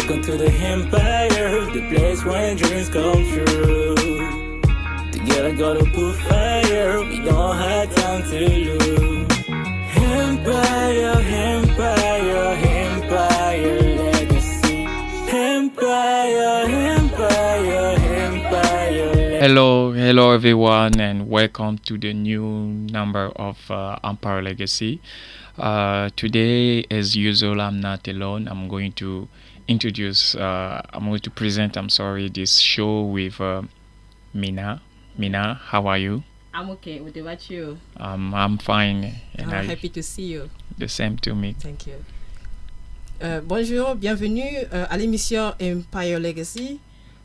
Welcome to the Empire, the place where dreams come true. Together gotta put fire, we don't have time to lose. Empire, Empire, Empire legacy. Empire, Empire, Empire. Hello everyone, and welcome to the new number of Empire Legacy. Today, as usual, I'm not alone. I'm going to present this show with Mina. Mina, how are you? I'm okay. What about you? I'm fine. And I'm happy to see you. The same to me. Thank you. Bonjour, bienvenue à l'émission Empire Legacy.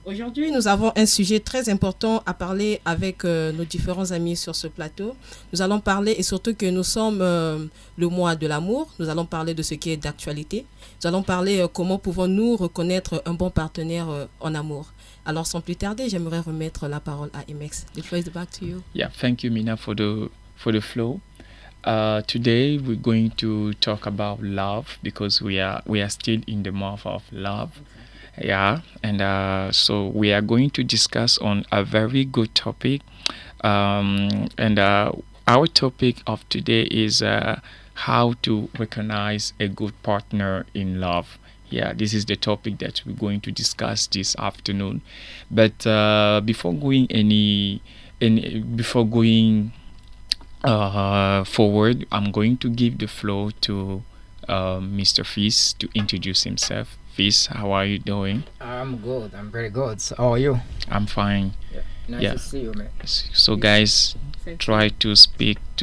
Aujourd'hui, nous avons un sujet très important à parler avec nos différents amis sur ce plateau. Nous allons parler, et surtout que nous sommes le mois de l'amour, nous allons parler de ce qui est d'actualité. Nous allons parler comment pouvons-nous reconnaître un bon partenaire en amour. Alors, sans plus tarder, j'aimerais remettre la parole à Imex. The floor is back to you. Yeah, thank you, Mina, for the flow. Today we're going to talk about love because we are still in the month of love. Yeah, and so we are going to discuss on a very good topic, and our topic of today is how to recognize a good partner in love. Yeah, this is the topic that we're going to discuss this afternoon. But before going forward, I'm going to give the floor to Mr. Fils to introduce himself. Fils, how are you doing? I'm good. I'm very good. So how are you? I'm fine. Nice to see you, man. So guys, try to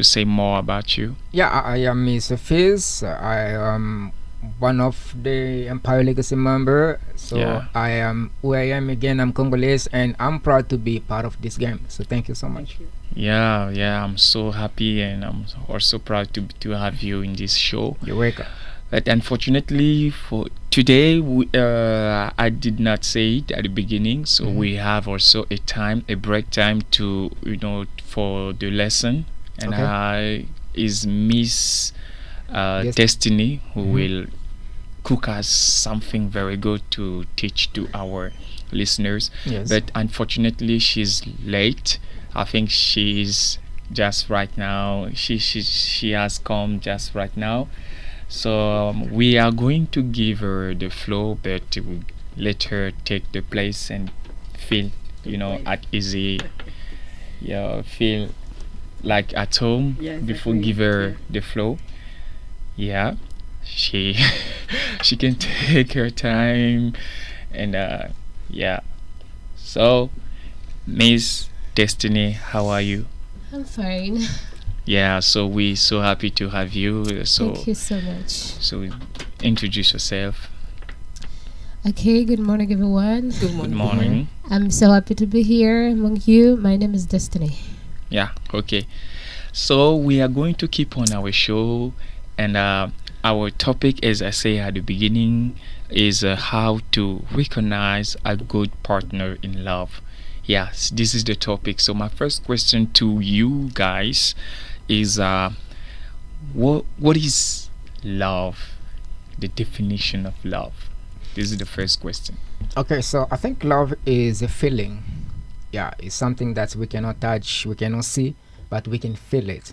say more about you. Yeah, I am Mr. Fils. I am one of the Empire Legacy member. So Yeah. I am who I am again. I'm Congolese, and I'm proud to be part of this game. So thank you so much. Yeah, I'm so happy, and I'm also proud to have you in this show. You're welcome. But unfortunately for today, I did not say it at the beginning, so we have also a break time to for the lesson, and is Miss Destiny who will cook us something very good to teach to our listeners. Yes. But unfortunately, she's late. I think she's just right now. She has come just right now. So we are going to give her the floor, but we let her take the place and feel, at easy. Yeah, feel like at home before give her the floor. Yeah, she can take her time, and yeah. So, Miss Destiny, how are you? I'm fine. Yeah, so we're so happy to have you. So Thank you so much. So introduce yourself. Okay, good morning, everyone. Good morning. I'm so happy to be here among you. My name is Destiny. Yeah, okay. So we are going to keep on our show, and our topic, as I say at the beginning, is how to recognize a good partner in love. Yes, this is the topic. So my first question to you guys is what is love? The definition of love. This is the first question. Okay, so I think love is a feeling. Yeah, it's something that we cannot touch, we cannot see, but we can feel it.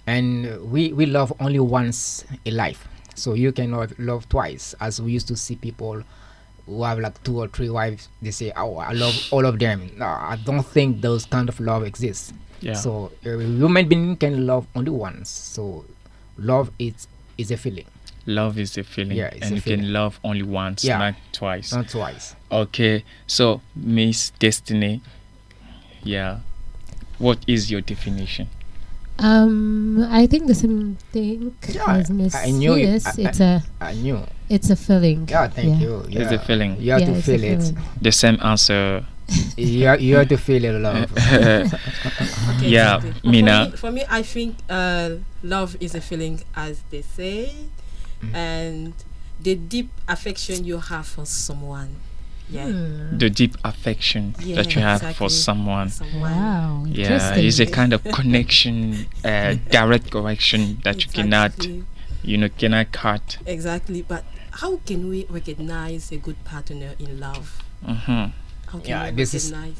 And we love only once in life. So you cannot love twice, as we used to see people who have like 2 or 3 wives. They say, "Oh, I love all of them." No, I don't think those kind of love exists. Yeah. So a human being can love only once. So love is a feeling. Love is a feeling, Yeah, it's and a you feeling. can love only once, Yeah. not twice. Not twice. Okay, so Miss Destiny, yeah, what is your definition? I think the same thing as Miss I knew it. Phyllis. I knew. It's a feeling. Yeah, thank you. It's Yeah. a feeling. You have Yeah, to it's a feel it. feeling. The same answer. You have to feel it, love. Okay, Yeah, exactly. Mina. For me, I think love is a feeling, as they say, and the deep affection you have for someone. Yeah. The deep affection that you have for someone. Wow. Yeah, Interesting. it's a kind of connection, direct connection that you cannot, Exactly. cannot cut. Exactly, but how can we recognize a good partner in love? Mhm. How can Yeah, we this is- recognize?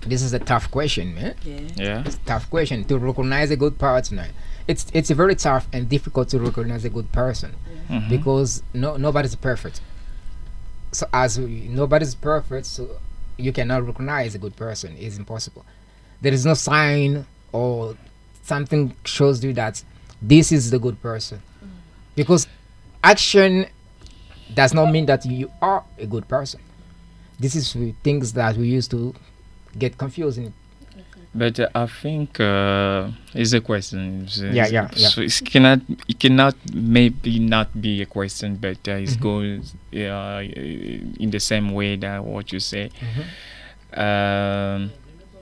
This is a tough question, man. Yeah. Yeah. It's a tough question to recognize a good partner. It's very tough and difficult to recognize a good person Mhm. because nobody's perfect. So nobody's perfect, so you cannot recognize a good person. It's impossible. There is no sign or something shows you that this is the good person, because action does not mean that you are a good person. This is things that we used to get confusing. But I think it's a question. Yeah. So it cannot maybe not be a question, but it goes in the same way that what you say.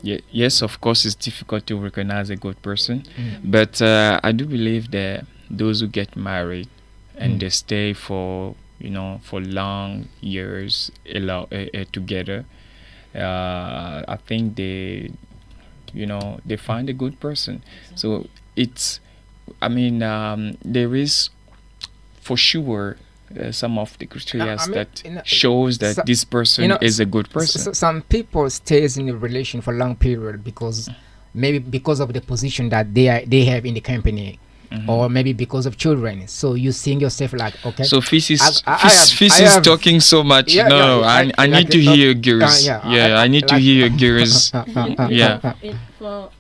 Yes, of course, it's difficult to recognize a good person, but I do believe that those who get married and they stay for long years together, I think they find a good person. So there is for sure some of the criteria that shows that this person is a good person. Some people stays in a relation for long period because maybe because of the position that they have in the company, or maybe because of children. So you seeing yourself like, okay. So Fis is I talking so much. I need to hear your gears. I need to hear your gears. Yeah. For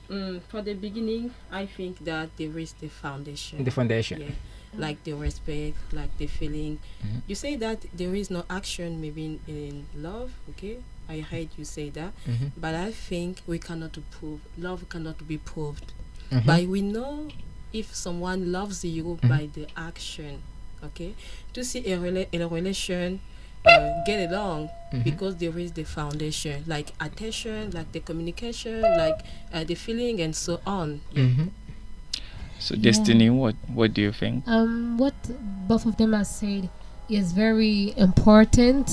the beginning, I think that there is the foundation. The foundation. Yeah. Like the respect, like the feeling. You say that there is no action maybe in love, okay? I heard you say that. But I think we cannot prove. Love cannot be proved. But we know if someone loves you by the action, okay? To see a relation get along because there is the foundation, like attention, like the communication, like the feeling and so on. So Destiny, what do you think? What both of them have said is very important,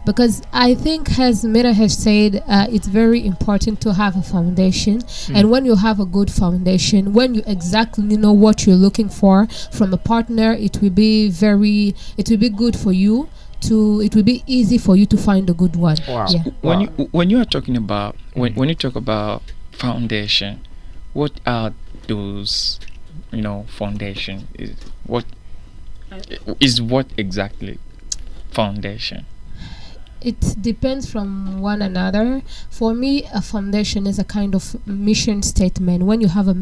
because I think, as Mira has said, it's very important to have a foundation. And when you have a good foundation, when you exactly know what you're looking for from a partner, it will be good for you. It will be easy for you to find a good one. Wow. Yeah. When you are talking about when you talk about foundation, what are those foundation? What exactly foundation? It depends from one another. For me, a foundation is a kind of mission statement. When you have a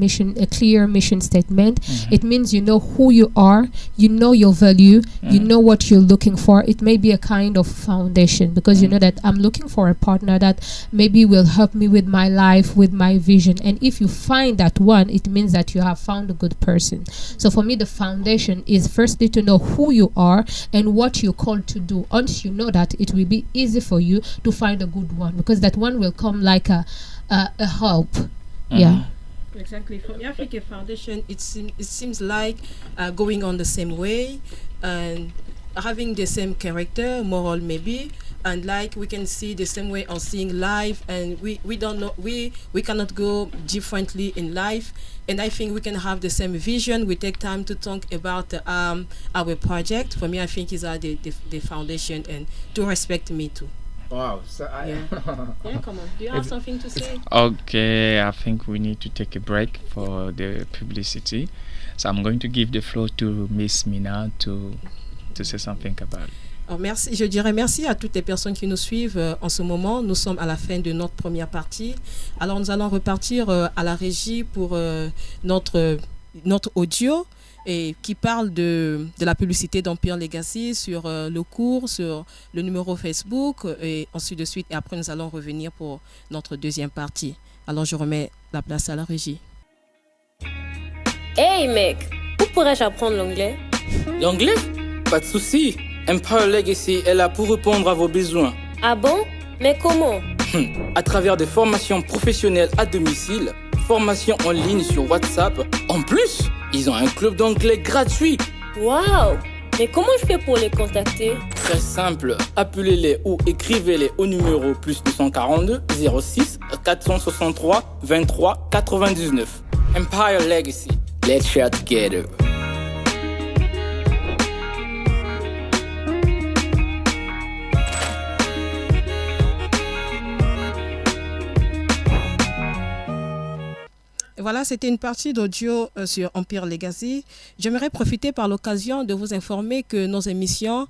clear mission statement, it means you know who you are, you know your value, you know what you're looking for. It may be a kind of foundation, because you know that I'm looking for a partner that maybe will help me with my life, with my vision. And if you find that one, it means that you have found a good person. So for me, the foundation is firstly to know who you are and what you're called to do. Once you know that, it will be easy for you to find a good one, because that one will come like a help. Yeah. Exactly. For me, I think a foundation, it seems like going on the same way and having the same character, moral maybe, and like we can see the same way of seeing life, and we don't know, we cannot go differently in life. And I think we can have the same vision. We take time to talk about our project. For me, I think is the foundation, and to respect me too. Wow. So Yeah, come on. Do you have something to say? Okay, I think we need to take a break for the publicity. So I'm going to give the floor to Miss Mina to say something about it. Merci, je dirais merci à toutes les personnes qui nous suivent en ce moment. Nous sommes à la fin de notre première partie. Alors nous allons repartir à la régie pour notre audio et qui parle de la publicité d'Empire Legacy sur le cours, sur le numéro Facebook et ensuite de suite. Et après nous allons revenir pour notre deuxième partie. Alors je remets la place à la régie. Hey mec, où pourrais-je apprendre l'anglais? L'anglais? Pas de souci. Empire Legacy est là pour répondre à vos besoins. Ah bon? Mais comment? À travers des formations professionnelles à domicile, formations en ligne sur WhatsApp. En plus, ils ont un club d'anglais gratuit. Waouh! Mais comment je fais pour les contacter? Très simple. Appelez-les ou écrivez-les au numéro +242 06 463 23 99. Empire Legacy. Let's share together. Voilà, c'était une partie d'audio sur Empire Legacy. J'aimerais profiter par l'occasion de vous informer que nos émissions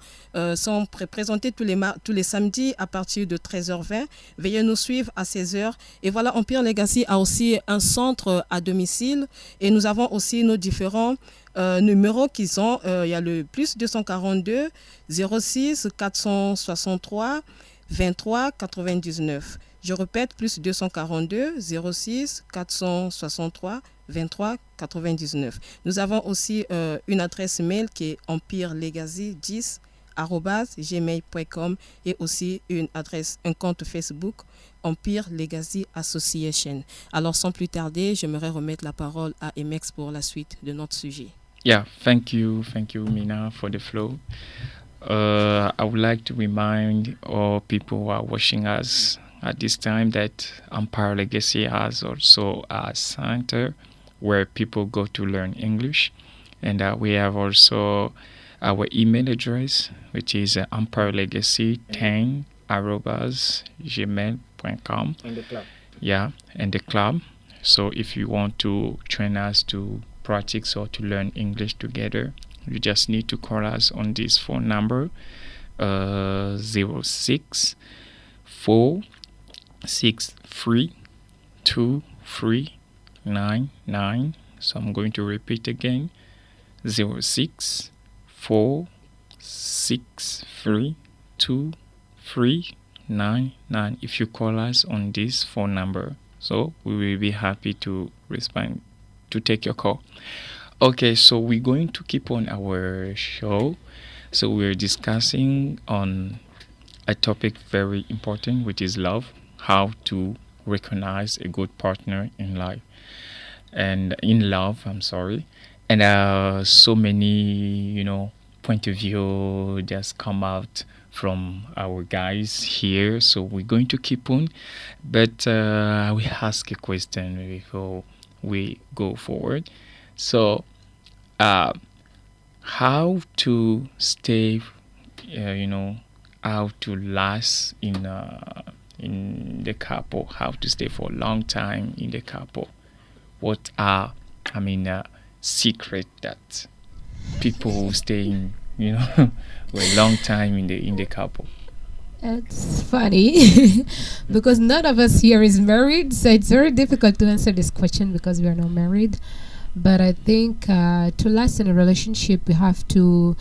sont présentées tous les samedis à partir de 13h20. Veuillez nous suivre à 16h. Et voilà, Empire Legacy a aussi un centre à domicile et nous avons aussi nos différents numéros qui sont, il y a le plus 242 06 463 23 99. Je répète, plus 242 06 463 23 99. Nous avons aussi une adresse mail qui est empirelegacy10@gmail.com et aussi un compte Facebook Empire Legacy Association. Alors sans plus tarder, j'aimerais remettre la parole à Emex pour la suite de notre sujet. Yeah, thank you, Mina, for the flow. I would like to remind all people who are watching us at this time that Empire Legacy has also a center where people go to learn English, and we have also our email address, which is empirelegacy10@gmail.com. In the club. Yeah, and the club. So if you want to join us to practice or to learn English together, you just need to call us on this phone number 0646323399. So I'm going to repeat again, 0646323399. If you call us on this phone number, so we will be happy to respond, to take your call. Okay, so we're going to keep on our show. So we're discussing on a topic very important, which is love, how to recognize a good partner in life. And in love, I'm sorry. And so many, point of view just come out from our guys here. So we're going to keep on. But we ask a question before we go forward. So, how to stay, how to last in the couple, how to stay for a long time in the couple. What are, secret that people who stay in, for a long time in the couple? It's funny because none of us here is married, so it's very difficult to answer this question because we are not married. But I think to last in a relationship, we have to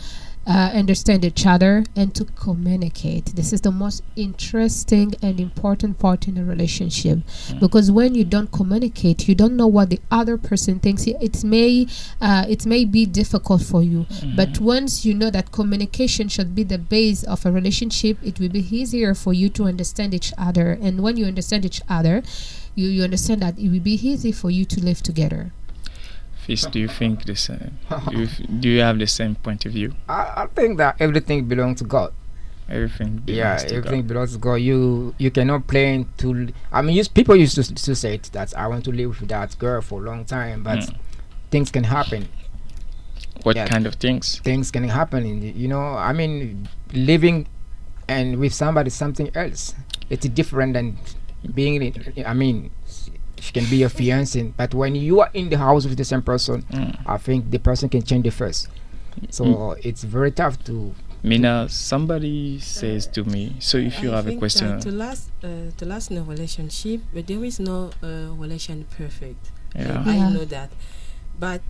understand each other and to communicate. This is the most interesting and important part in a relationship, because when you don't communicate, you don't know what the other person thinks. It may be difficult for you, but once you know that communication should be the base of a relationship, it will be easier for you to understand each other. And when you understand each other, you understand that it will be easy for you to live together. Fist, do you think the same? Do you have the same point of view? I think that everything belongs to God. Everything belongs to everything God. belongs to God. You cannot plan to. People used to say it, that I want to live with that girl for a long time, but things can happen. What kind of things? Things can happen. Living and with somebody is something else. It's different than being. She can be your fiancé, but when you are in the house with the same person, I think the person can change the first. So it's very tough to. Mina, somebody says to me, so if you have a question. To last in a relationship, but there is no relation perfect. Yeah. I know that. But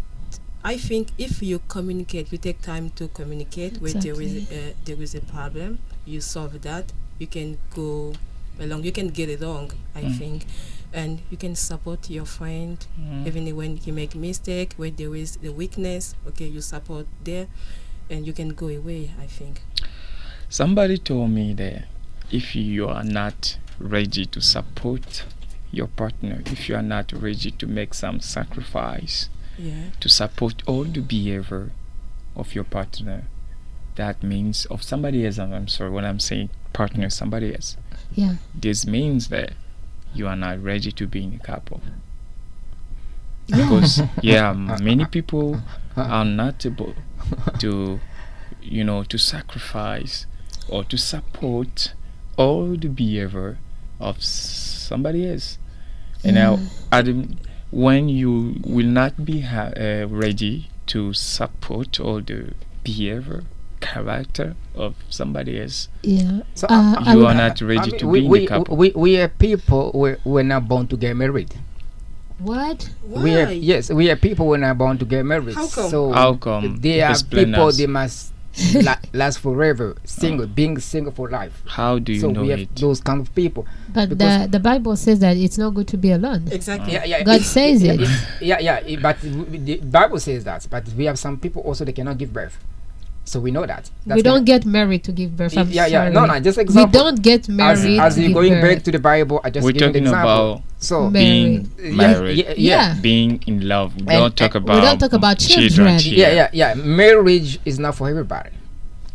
I think if you communicate, you take time to communicate, where there is a problem, you solve that, you can go along, you can get along, I think. And you can support your friend even when he make mistake, where there is the weakness, okay, you support there and you can go away, I think. Somebody told me that if you are not ready to support your partner, if you are not ready to make some sacrifice to support all the behavior of your partner, that means of somebody else. I'm sorry, when I'm saying partner, somebody else. Yeah. This means that you are not ready to be in a couple. Because many people are not able to to sacrifice or to support all the behavior of somebody else. And now when you will not be ready to support all the behavior, character of somebody else, Yeah. So, you are not ready to be in the couple. we are people. We're not born to get married. What? We are, Why? yes, we are people. We're not born to get married. How come? So How come? they are Explain people. us. They must last forever. Single, being single for life. How do you So know we have it? those kind of people. But Because- the Bible says that it's not good to be alone. Exactly. God says it. But the Bible says that. But we have some people also they cannot give birth. So we know that. We don't get married to give birth. I'm sorry. No, just We example. don't get married As to you give going back birth. to the Bible, I just We're give you an talking example. about So being married, Yeah. being in love. We And- don't talk and about we don't talk about children. here. yeah. Marriage is not for everybody,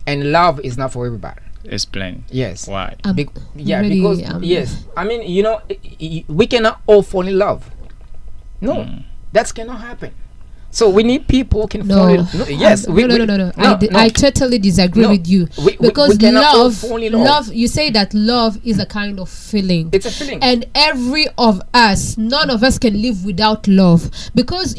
and love is not for everybody. Explain Yes. why. I'm really, because yes, I mean, we cannot all fall in love. No, Mm. that cannot happen. So we need people who can No. fall in. No, yes, No. I totally disagree No. with you We because cannot all love, fall in love. love. You say that love is a kind of feeling. It's a feeling. And every of us, none of us can live without love. Because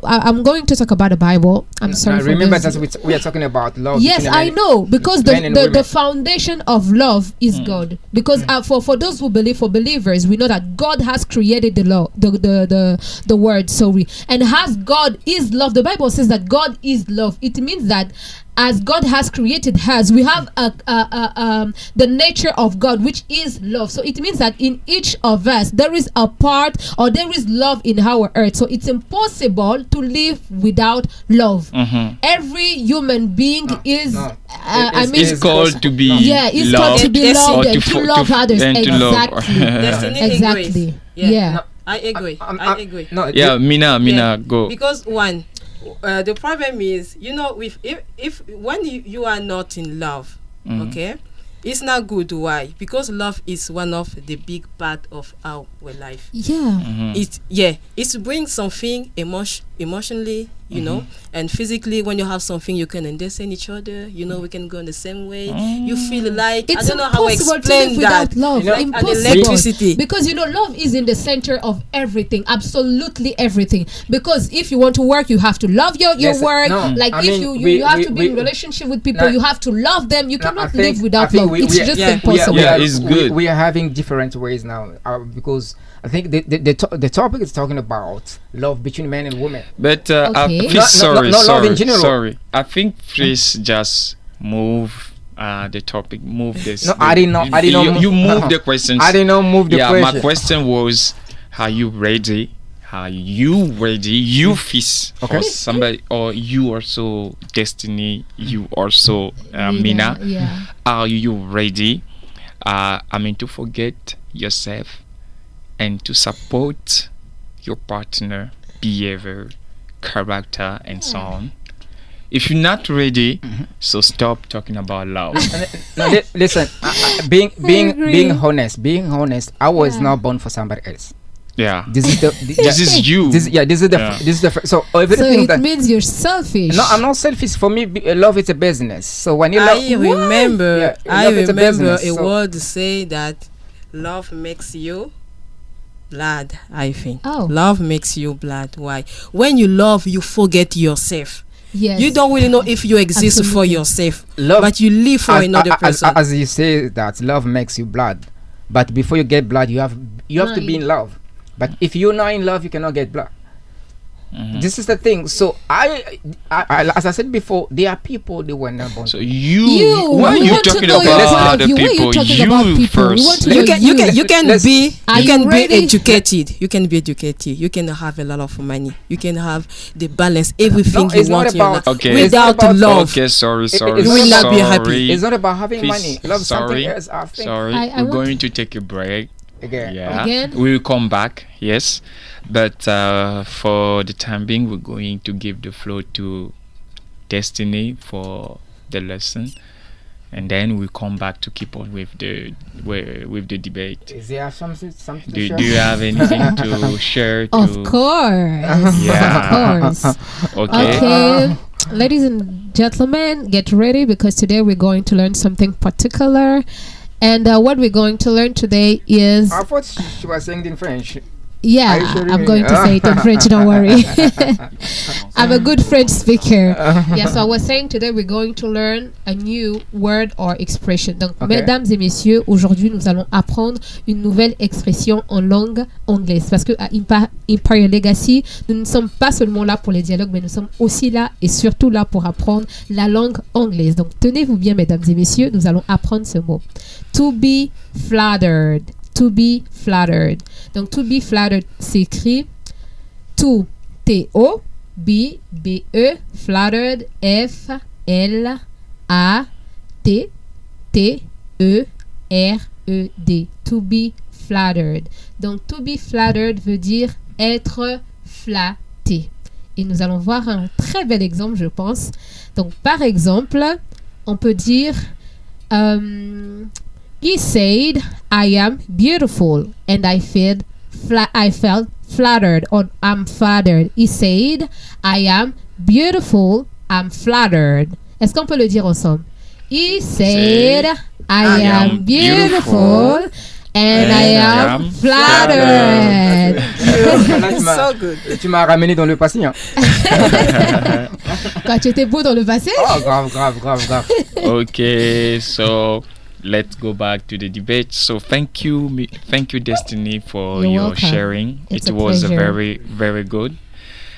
I'm going to talk about the Bible. I'm sorry. Now, for remember those- that we are talking about love. Yes, between I men- know, because men and the women. foundation of love is God. Because for those who believe, for believers, we know that God has created the law, the word. Sorry, and as God is love, the Bible says that God is love. It means that as God has created us, we have the nature of God, which is love. So it means that in each of us there is a part, or there is love in our earth. So it's impossible to live without love. Every human being is no. I It's- mean, It's called to be yeah, it's called loved to be Yes, loved or and to f- love others. and to love. Exactly. Destiny Exactly. agrees. Yeah. No, I agree. I agree. No, Yeah, Mina, Yeah, go. Because one, the problem is, if when you are not in love, okay, it's not good. Why? Because love is one of the big part of our life. Yeah. It's to bring something emotionally, and physically. When you have something, you can understand each other. We can go in the same way. You feel like It's I don't know how to impossible to explain live that. without love. You know, and Impossible. electricity. Because love is in the center of everything, absolutely everything. Because if you want to work, you have to love your Yes, work. no, Like I if mean, you have to be in relationship with people, no, you have to love them. You no, I cannot think- live without I think love. we- It's we are- just yeah, impossible. Yeah, it's good. We are having different ways now because I think the topic is talking about love between men and women. But Okay. please, No, no, love in general. sorry. I think please just move the topic. Move this. No, I didn't know- You move the questions. I didn't know move the Yeah, question. my question was, are you ready? Are you ready? You fist Okay. for somebody, or you also Destiny? You also Mina? Yeah. Are you ready? To forget yourself and to support your partner behavior, character, and so on. If you're not ready, so stop talking about love. No, listen, being agree. honest, I was Yeah. not born for somebody else. Yeah. This is the This is you. this is the so So everything it that means you're selfish. no, I'm not selfish. For me, love is a business. So when you love, I remember, Yeah, I love is a remember business, a so- word say that love makes you blood. I think love makes you blood. Why? When you love, you forget yourself. Yes. You don't really know if you exist for Absolutely. yourself, love, but you live for another person. as you say that love makes you blood, but before you get blood, you have to be in love. But if you're not in love, you cannot get blood. This is the thing. So I, as I said before, there are people they were not born. So to. why are we you want to talking know your about point of other view. Why are you people? talking about You people? We want first. to know you can Let's- be Are you can you be ready? educated. You can be educated. You can have a lot of money. You can have the balance, everything No, you it's not want in your about- life. Okay. It's not Without about- love, Okay, sorry. You will not be happy. Sorry. It's not about having Please, money. Love is something sorry. else. I think. Sorry, I we're want- going to take a break. Again. Yeah, Again? we'll come back. Yes, but for the time being, we're going to give the floor to Destiny for the lesson, and then we'll come back to keep on with the debate. Is there something to Do share? you have anything to share? Of course. Yeah. Of course. Okay. Okay, ladies and gentlemen, get ready because today we're going to learn something particular. And what we're going to learn today is I thought she was saying in French. Yeah, Are you sure? I'm going to say it in French, don't worry. I'm a good French speaker. Yeah, so I was saying today we're going to learn a new word or expression. Donc, Okay. mesdames et messieurs, aujourd'hui nous allons apprendre une nouvelle expression en langue anglaise. Parce que à Empire Legacy, nous ne sommes pas seulement là pour les dialogues, mais nous sommes aussi là et surtout là pour apprendre la langue anglaise. Donc, tenez-vous bien, mesdames et messieurs, nous allons apprendre ce mot. To be flattered. To be flattered. Donc, to be flattered s'écrit to, T-O, be, B-E, flattered, F-L-A-T, T-E-R-E-D. To be flattered. Donc, to be flattered veut dire être flatté. Et nous allons voir un très bel exemple, je pense. Donc, par exemple, on peut dire... he said, "I am beautiful," and I felt flattered, or I'm flattered. He said, "I am beautiful, I'm flattered." Est-ce qu'on peut le dire ensemble? He said, "I am beautiful, and I am flattered." So good. Tu m'as ramené dans le passé. Hein. Quand tu étais beau dans le passé? Oh, grave. Okay, so let's go back to the debate. So thank you, Destiny, for You're your welcome. sharing. It's It a was pleasure. very, very good.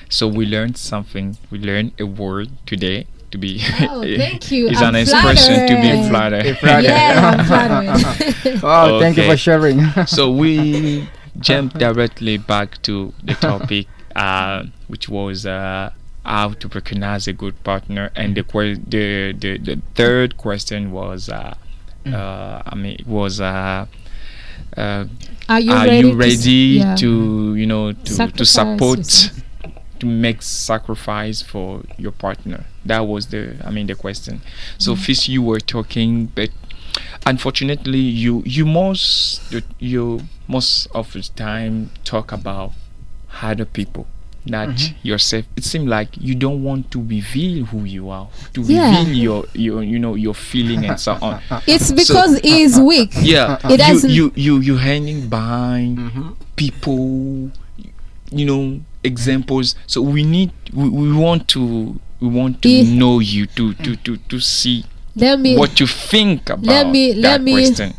So we learned something. We learned a word today to be. Oh, thank you. It's I'm an expression to be flattered. flattered. Yeah, I'm flattered. Oh, thank you Okay. for sharing. So we jump directly back to the topic, which was how to recognize a good partner, and the third question was, Are you are ready, you ready yeah. to to Sacrifice support, yourself. to make sacrifice for your partner? That was the question. So first you were talking, but unfortunately you most of the time talk about other people, not yourself. It seems like you don't want to reveal who you are, to Yeah. reveal your feeling and so on. It's because he is weak. Yeah, It doesn't- you hanging behind people, examples. So we want to Eh. know you to see Let me what you think about let me- that question.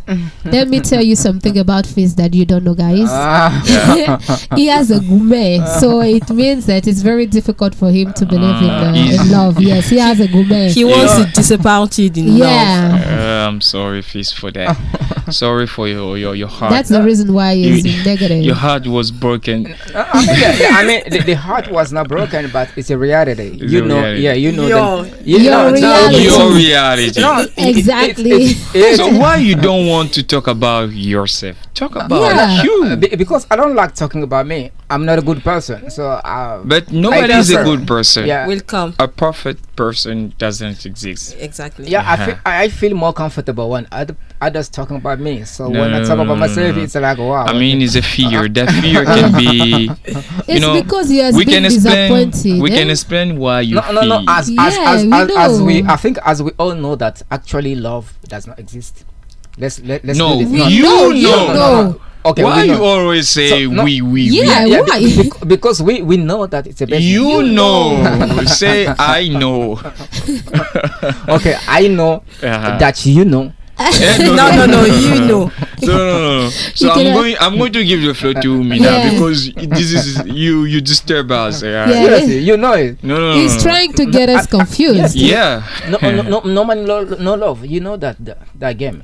let me tell you something about Fizz that you don't know, guys. Ah. He has a gourmet, so it means that it's very difficult for him to believe he's- in love. Yes, he has a gourmet. He wants to disappointed in love. Yeah, I'm sorry, Fizz, for that. Sorry for your heart. that's the reason why he's You- negative. Your heart was broken. The heart was not broken, but it's a reality. It's you a know, reality. yeah, you know. Your- Your reality. Your reality. No, Exactly. So why you don't want to talk about yourself? Talk about Yeah. you. because I don't like talking about me. I'm not a good person, so. But nobody is a prefer- good person. Yeah. Will come. A perfect person doesn't exist. Exactly. Yeah, Uh-huh. I feel more comfortable when others talking about me. So when I talk about myself, it's like wow. I mean, it's a fear. That fear can be. It's because he has we been can explain. disappointed. We can eh? explain why you no. feel. As we, know. I think as we all know that actually love does not exist. Let's No, do this. you know, know. no. Okay, Why we you know. always say So, no. we? Yeah, Yeah, why? because we know that it's a best. You know. Say I know. Okay, I know Uh-huh. that you know. No, you know. No. So You can- I'm going to give the floor to Mina Yeah. because this is you disturb us. Yeah. Seriously, you know it. No. He's trying to get us confused. Yeah. No man, no love. You know that game.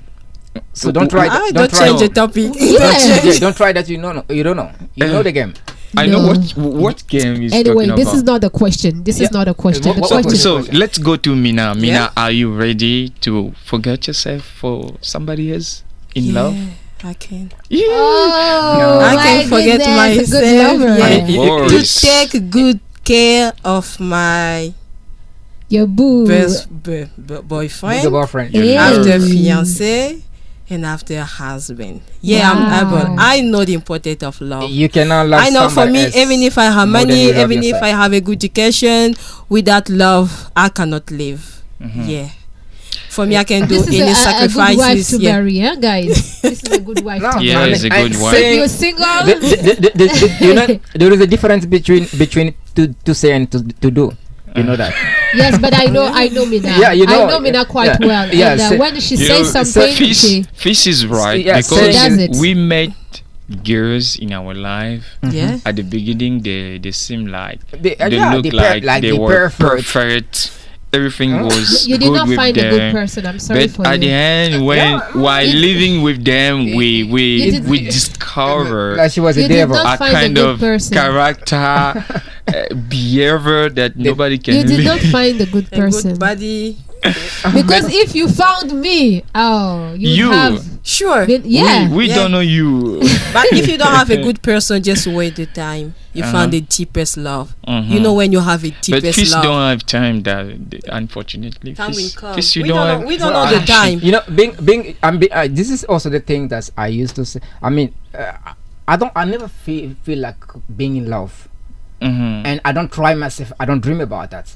So don't try. Ah, Don't don't try. change the topic. Yeah. Don't try that. You don't know. You know the game. I know No. what game is Anyway, talking this about. is not the question. This is Yeah. not a question. The What- question So let's go to Mina. Mina, Yeah. are you ready to forget yourself for somebody else in love? I can. Yeah. Oh, I my can forget goodness, a good myself. lover. Yeah. I mean, Boris. To take good care of my Your boo. boyfriend, the boyfriend. Yeah. after fiance, and after husband. Yeah, Wow. I'm able. I know the importance of love. You cannot love I know for somebody me, else even if I have more than money, you love even if yourself. I have a good education, without love, I cannot live. Mhm. Yeah. For me, I can do This is any a good wife sacrifices. to Yeah. marry, huh, guys? This is a good wife No, to Yeah, marry. it's a good one. If you're single, you know, there is a difference between to say and to do. You know that. yes, but I know Mina. Yeah, you know, I know Mina quite yeah, well. yeah, and say- when she You says know, something, she Fish is right Yeah, She because does it. we met girls in our life. Yeah. At the beginning, they seem like They, they yeah, look they like they the were perfect. perfect. Everything was you did good not with find them. a good person. I'm sorry But for at the you. end, when Yeah. while You- living with them, we You did- discover Like she was You a did devil. not a find a kind good of person. character, behavior that nobody can You did live. not find a good A person. good body. Because if you found me, oh, You. have Sure. been, yeah. We Yeah. don't know you. But if you don't have a good person, just wait the time. You found the deepest love. You know when you have a But deepest fish love. don't have time. That unfortunately, Time will fish, come. fish you We don't don't have. know- we don't know the time. You know, this is also the thing that I used to say. I mean, I never feel like being in love, Mhm. and I don't try myself. I don't dream about that.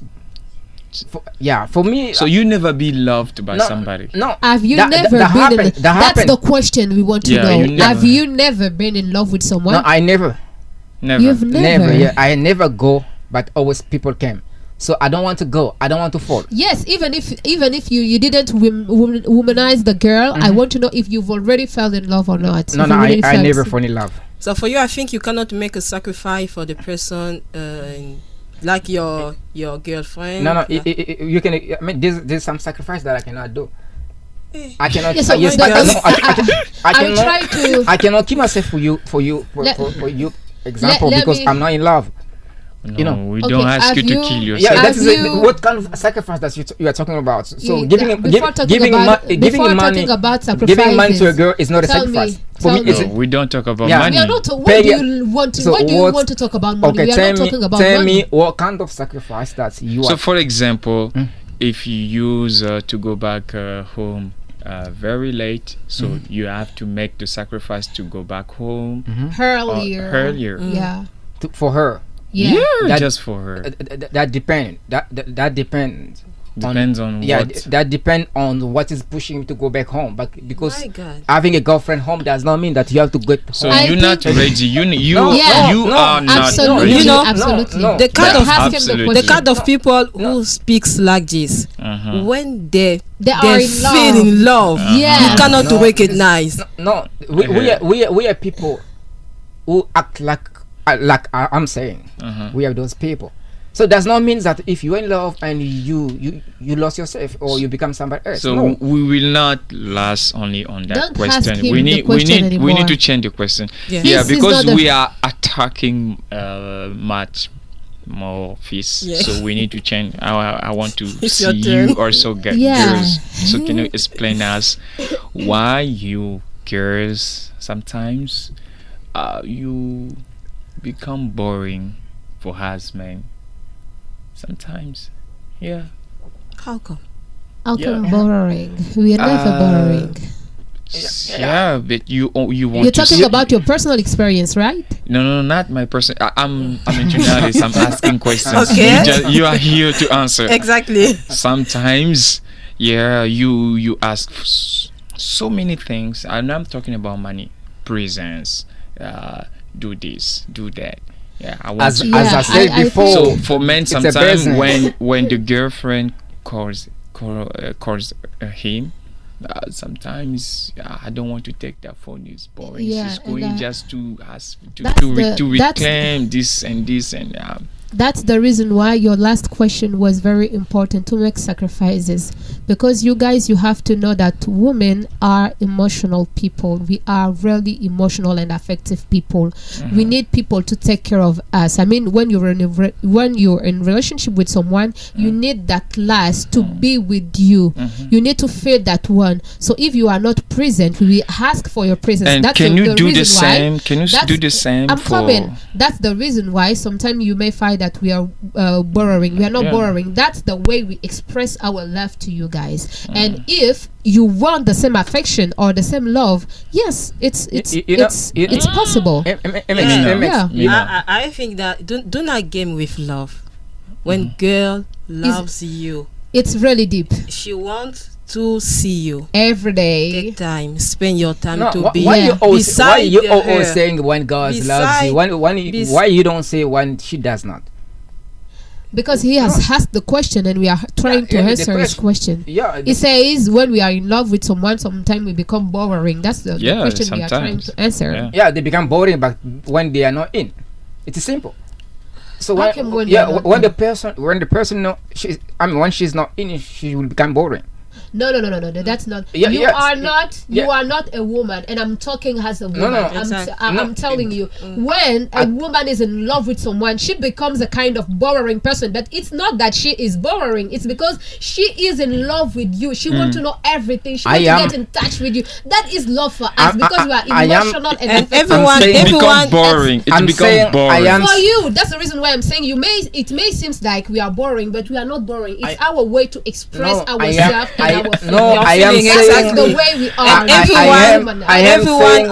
For me. So you never be loved by no, somebody. No. Have you That- never that been happened, in that That's happened. the question we want to Yeah, know. you never- Have you never been in love with someone? No, I never. Never. You've never. Yeah, I never go, but always people came. So I don't want to go. I don't want to fall. Yes, even if you didn't womanize the girl, I want to know if you've already fell in love or not. No, If no, you I really felt- never fall in love. So for you, I think you cannot make a sacrifice for the person, like your girlfriend. No, no, Yeah. you can. I mean, there's some sacrifice that I cannot do. I cannot. Yeah, so yes, the- I cannot. I I cannot. try to. I cannot keep myself for you. For Let- you. Example, let because me- I'm not in love. No, you know. we Okay, don't ask have you to you- kill Yeah, yourself. that Have is you- what kind of sacrifice that you are talking about. So You- giving before talking about giving money to a girl is not a Tell sacrifice. me, For me, tell it's me. No, we don't talk about Yeah. money. We are not. What Pay- do you want to? So Why do you what- want to talk about money? okay. We are not talking about Tell money. me what kind of sacrifice that you So, are. for example, Mm. if you use to go back home very late, so you have to make the sacrifice to go back home Earlier. earlier. Yeah. For her. Yeah. That- just for her. That depends. That depends. Depends on what. That depends on what is pushing him to go back home. But because My God. having a girlfriend home does not mean that you have to get So home. I you're not think- ready. You Yeah. you no, are not Absolutely. ready. You know- absolutely. no. The kind But of ask him the Absolutely. the question. kind of people who speaks like this Uh-huh. when they are in feel love. in love, Yeah. you cannot No, recognize. No, we are people who act like I'm saying. Uh-huh. We are those people. So does not mean that if you're in love and you lost yourself or you become somebody else. So no. we will not last only on that Don't question. ask him We the need question we anymore. need to change the question. Yeah. Yeah, This is because not the- we are attacking much more fish. Yeah. So we need to change. I want to It's see your you turn. also get Yeah. girls. So can you explain us why you girls sometimes you become boring for husband? Sometimes, yeah. How come? How Yeah. come boring? We are never boring. Yeah, but you want You're to talking see- about your personal experience, right? No, not my person. I'm a journalist. I'm asking questions. Okay. You are here to answer. Exactly. Sometimes, yeah, you ask so many things, and I'm talking about money, presents, do this, do that. Yeah, I want As to. Yeah, I said I before, So for men, a sometimes business. when the girlfriend calls him, sometimes I don't want to take that phone. It's boring. Yeah, She's and going just to ask that's to the- that's- reclaim this and this and That's the reason why your last question was very important, to make sacrifices, because you guys, you have to know that women are emotional people. We are really emotional and affective people. We need people to take care of us. I mean, when you're in relationship with someone, you need that last to be with you. You need to feel that one. So if you are not present, we ask for your presence. and That's can you do the reason why- same? Can you that's- do the same I'm for? coming. That's the reason why sometimes you may find that we are borrowing. We are not Yeah. borrowing. That's the way we express our love to you guys. And if you want the same affection or the same love, yes, it's possible. Yeah. I think that do not game with love. When girl loves you, It's really deep. she wants to see you. Every day. Take time. Spend your time to be why you always, why beside you her. always saying when God loves you? Why you don't say when she does not? Because he has asked the question and we are trying to answer his question. Yeah. He says when we are in love with someone, sometimes we become boring. That's the question we are trying to answer. Yeah, they become boring, but when they are not in, it's simple. So when the person when she's not in, she will become boring. No, that's not. Yeah, you yes. are not. Yeah. You are not a woman, and I'm talking as a woman. No, exactly. I'm telling you, when a woman is in love with someone, she becomes a kind of boring person. But it's not that she is boring. It's because she is in love with you. She wants to know everything. She wants to get in touch with you. That is love for us because we are emotional and everyone become boring. It becomes boring. For you, that's the reason why I'm saying it may seem like we are boring, but we are not boring. It's our way to express ourselves and our I am saying the way we are. I am saying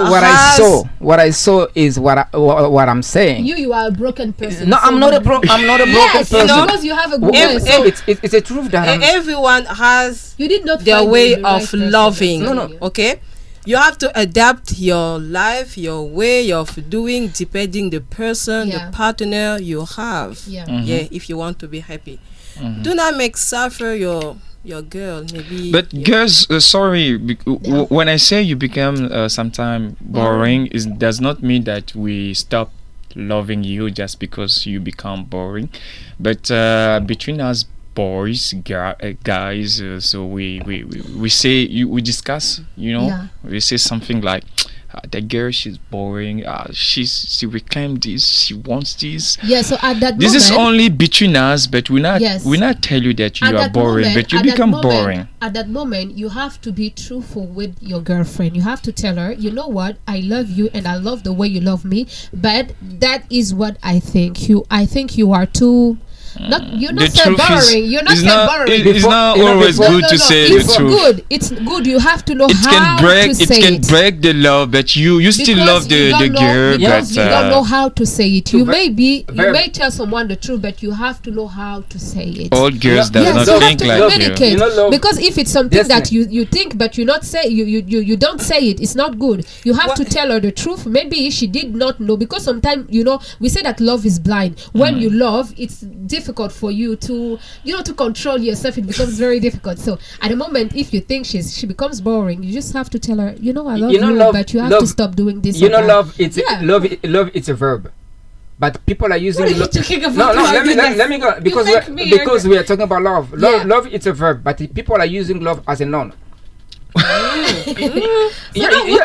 what I saw is what I'm saying. You are a broken person. No, I'm not a broken person. Because you have a good it's a truth that everyone has you did not their way of loving. No. Okay, you have to adapt your life, your way of doing, depending the person, the partner you have. If you want to be happy, do not make suffer your girl, maybe. But girls, sorry, when I say you become sometime boring, it does not mean that we stop loving you just because you become boring. But between us boys, guys, so we say we discuss, we say something like, that girl, she's boring. She reclaimed this. She wants this. Yeah. So at that this moment, is only between us, but we not tell you that you are boring, but you become boring. At that moment, you have to be truthful with your girlfriend. You have to tell her, you know what, I love you and I love the way you love me, but that is what I think. I think you are too. You're not so boring. You're not so boring. It's not always good to say the truth. It's good. You have to know to say it. It can break the love, but you still love the girl. Because you don't know how to say it. You may tell someone the truth, but you have to know how to say it. All girls does not think like you. Because if it's something that you think but you not say, you don't say it, it's not good. You have to tell her the truth. Maybe she did not know, because sometimes we say that love is blind. When you love, it's difficult for you to to control yourself. It becomes very difficult. So at the moment, if you think she becomes boring, you just have to tell her, I love you, but you have to stop doing this. Love it's a verb, but people are using let me go, because we are talking about love. Love it's a verb, but people are using love as a noun. What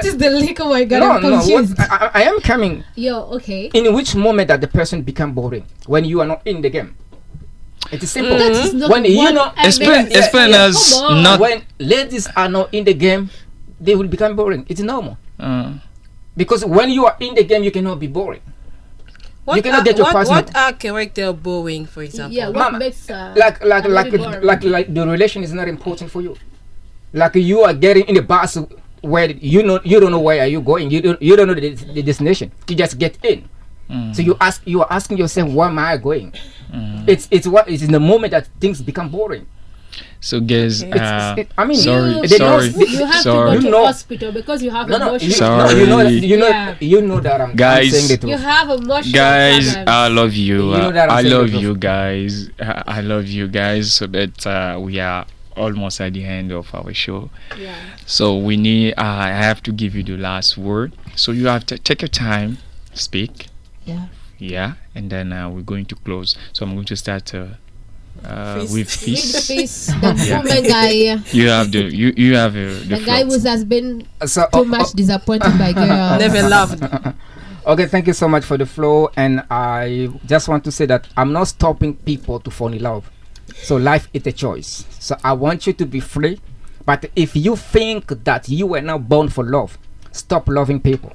is the link? Oh my god, I'm confused. I am coming. Okay. In which moment that the person become boring? When you are not in the game. It is simple. That is not when explain us not. When ladies are not in the game, they will become boring. It's normal. Because when you are in the game, you cannot be boring. You cannot get your partner. What are character boring, for example? Yeah, what makes like the relation is not important for you. Like you are getting in the bus where you don't know where are you going. You don't know the destination. You just get in. So you are asking yourself, where am I going? It's in the moment that things become boring. So guys, you have to go to hospital because you have emotions. You know that I'm saying the truth. You have emotions. Guys, I love you. I love you guys. I love you guys. So that we are almost at the end of our show. So we need. I have to give you the last word. So you have to take your time, speak. And then we're going to close. So I'm going to start with Fils. The woman guy. You have the guy who has been too much disappointed by girls. Never loved. Okay, thank you so much for the flow, and I just want to say that I'm not stopping people to fall in love. So life is a choice. So I want you to be free, but if you think that you were not born for love, stop loving people.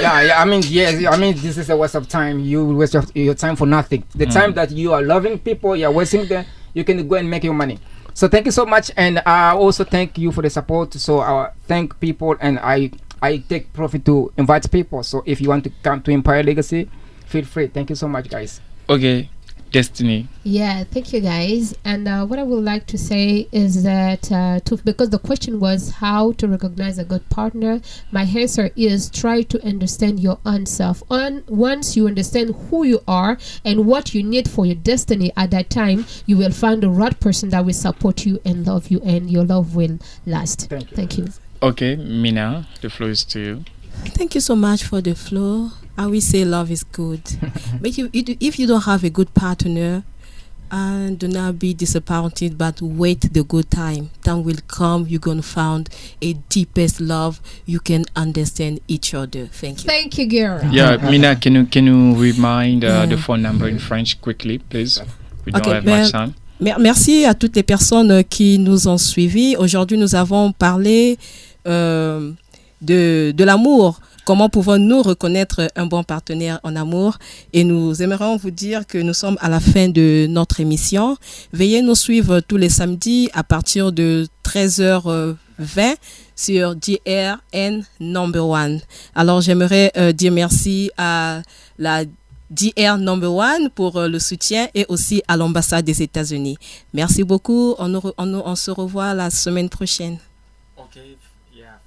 I mean this is a waste of time. You waste your time for nothing. The time that you are loving people, you're wasting them. You can go and make your money. So thank you so much, and I also thank you for the support. So I thank people, and I take profit to invite people. So if you want to come to Empire Legacy, feel free. Thank you so much, guys. Okay, Destiny. Yeah, thank you guys. And what I would like to say is that because the question was how to recognize a good partner, my answer is try to understand your own self. Once you understand who you are and what you need for your destiny at that time, you will find the right person that will support you and love you, and your love will last. Thank you. Okay, Mina, the floor is to you. Thank you so much for the floor. I will say love is good. But if you don't have a good partner, do not be disappointed, but wait the good time. Time will come, you're going to find a deepest love. You can understand each other. Thank you. Thank you, girl. Yeah, Mina, can you remind the phone number in French quickly, please? We don't have much time. Merci à toutes les personnes qui nous ont suivis. Aujourd'hui, nous avons parlé de l'amour. Comment pouvons-nous reconnaître un bon partenaire en amour? Et nous aimerions vous dire que nous sommes à la fin de notre émission. Veuillez nous suivre tous les samedis à partir de 13h20 sur DRN Number One. Alors, j'aimerais dire merci à la DR Number One pour le soutien et aussi à l'ambassade des États-Unis. Merci beaucoup. On se revoit la semaine prochaine. Okay.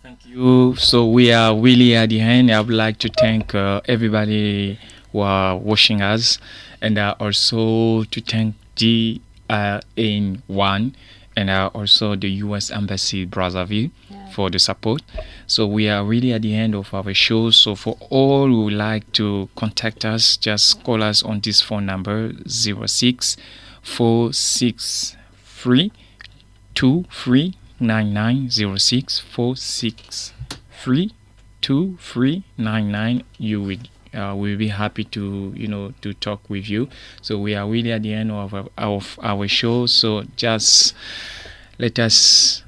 Thank you. So we are really at the end. I would like to thank everybody who are watching us, and also to thank DN1 and also the U.S. Embassy Brazzaville for the support. So we are really at the end of our show. So for all who would like to contact us, just call us on this phone number 06 463 2399 2399. You will we'll be happy to to talk with you. So we are really at the end of our show. So just let us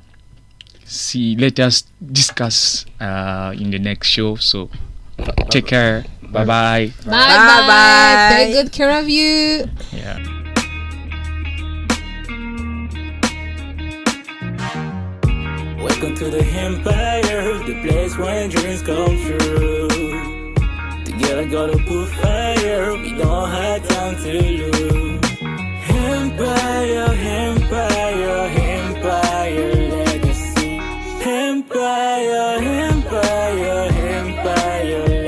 discuss in the next show. So take care. Bye bye. Bye. Take good care of you. Yeah. Welcome to the Empire, the place where dreams come true. Together gotta put fire, we don't have time to lose.